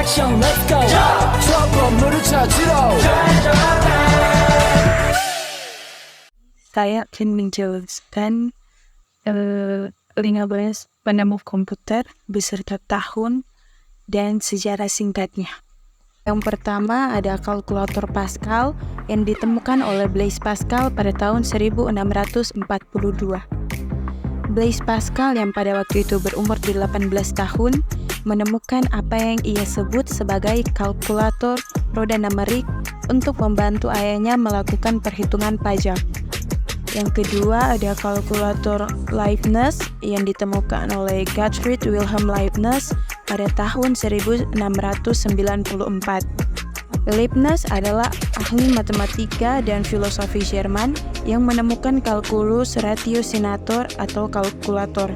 action, let's go. 저 건물을 찾으러. Saya akan menjelaskan 15 penemu komputer beserta tahun dan sejarah singkatnya. Yang pertama ada kalkulator Pascal yang ditemukan oleh Blaise Pascal pada tahun 1642. Blaise Pascal yang pada waktu itu berumur 18 tahun menemukan apa yang ia sebut sebagai kalkulator roda numerik untuk membantu ayahnya melakukan perhitungan pajak. Yang kedua ada kalkulator Leibniz yang ditemukan oleh Gottfried Wilhelm Leibniz pada tahun 1694. Leibniz adalah ahli matematika dan filosofi Jerman yang menemukan kalkulus ratiosinator atau kalkulator.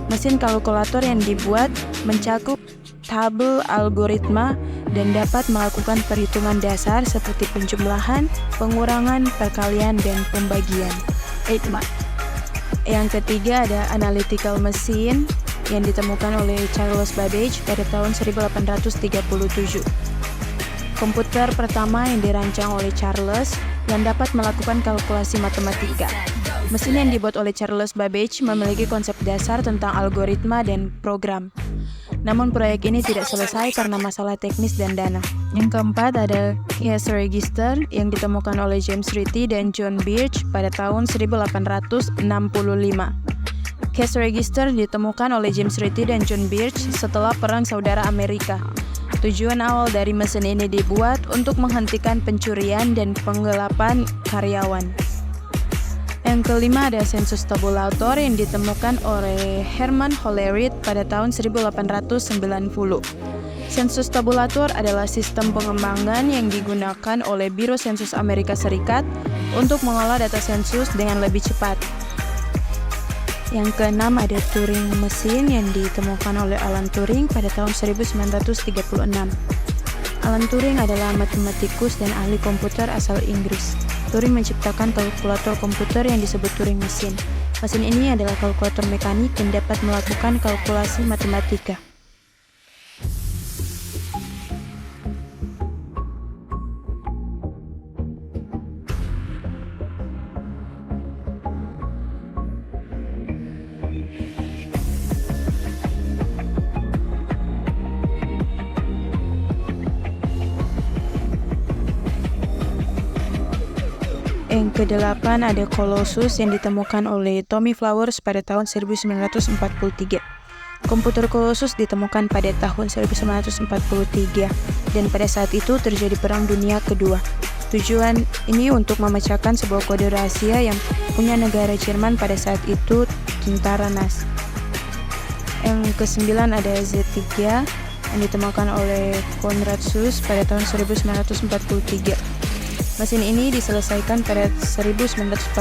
Mesin kalkulator yang dibuat mencakup tabel algoritma dan dapat melakukan perhitungan dasar seperti penjumlahan, pengurangan, perkalian, dan pembagian. Yang ketiga ada analytical machine yang ditemukan oleh Charles Babbage pada tahun 1837. Komputer pertama yang dirancang oleh Charles yang dapat melakukan kalkulasi matematika. Mesin yang dibuat oleh Charles Babbage memiliki konsep dasar tentang algoritma dan program. Namun proyek ini tidak selesai karena masalah teknis dan dana. Yang keempat ada cash register yang ditemukan oleh James Ritchie dan John Birch pada tahun 1865. Cash register ditemukan oleh James Ritchie dan John Birch setelah Perang Saudara Amerika. Tujuan awal dari mesin ini dibuat untuk menghentikan pencurian dan penggelapan karyawan. Yang kelima ada sensus tabulator yang ditemukan oleh Herman Hollerith pada tahun 1890. Sensus tabulator adalah sistem pengembangan yang digunakan oleh Biro Sensus Amerika Serikat untuk mengolah data sensus dengan lebih cepat. Yang keenam ada Turing Machine yang ditemukan oleh Alan Turing pada tahun 1936. Alan Turing adalah matematikus dan ahli komputer asal Inggris. Turing menciptakan kalkulator komputer yang disebut Turing Machine. Mesin ini adalah kalkulator mekanik yang dapat melakukan kalkulasi matematika. Yang kedelapan ada Colossus yang ditemukan oleh Tommy Flowers pada tahun 1943. Komputer Colossus ditemukan pada tahun 1943 dan pada saat itu terjadi Perang Dunia Kedua. Tujuan ini untuk memecahkan sebuah kode rahasia yang punya negara Jerman pada saat itu, tentara Nazi. Yang kesembilan ada Z3 yang ditemukan oleh Konrad Zuse pada tahun 1943. Mesin ini diselesaikan pada 1941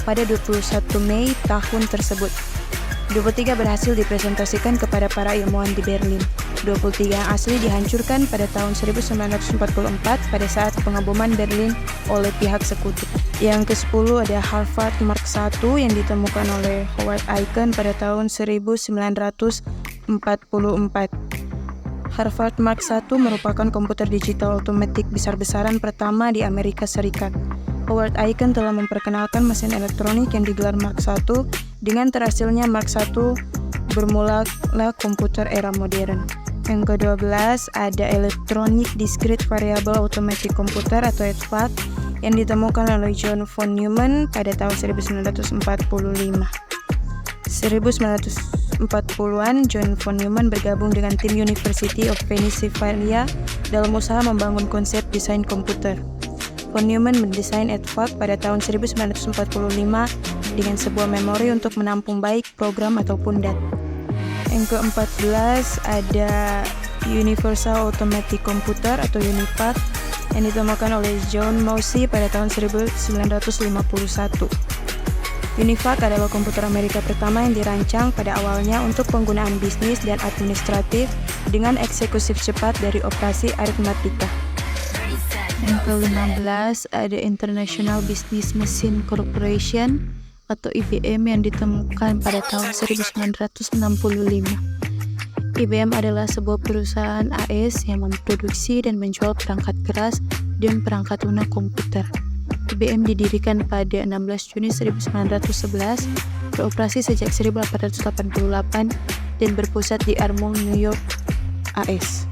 pada 21 Mei tahun tersebut. 23 berhasil dipresentasikan kepada para ilmuwan di Berlin. 23 yang asli dihancurkan pada tahun 1944 pada saat pengeboman Berlin oleh pihak sekutu. Yang ke-10 ada Harvard Mark I yang ditemukan oleh Howard Aiken pada tahun 1944. Harvard Mark I merupakan komputer digital otomatik besar-besaran pertama di Amerika Serikat. Howard Aiken telah memperkenalkan mesin elektronik yang digelar Mark I. Dengan terhasilnya Mark I bermulalah komputer era modern. Yang ke-12 ada Electronic Discrete Variable Automatic Computer atau EDVAC yang ditemukan oleh John von Neumann pada tahun 1945. 1940-an, John von Neumann bergabung dengan tim University of Pennsylvania dalam usaha membangun konsep desain komputer. Von Neumann mendesain EDVAC pada tahun 1945 dengan sebuah memori untuk menampung baik program ataupun data. Yang ke-14 ada Universal Automatic Computer atau UNIVAC yang ditemukan oleh John Maury pada tahun 1951. UNIVAC adalah komputer Amerika pertama yang dirancang pada awalnya untuk penggunaan bisnis dan administratif dengan eksekusi cepat dari operasi aritmatika. Yang ke-15 ada International Business Machine Corporation atau IBM yang ditemukan pada tahun 1965. IBM adalah sebuah perusahaan AS yang memproduksi dan menjual perangkat keras dan perangkat lunak komputer. IBM didirikan pada 16 Juni 1911, beroperasi sejak 1888, dan berpusat di Armonk, New York, AS.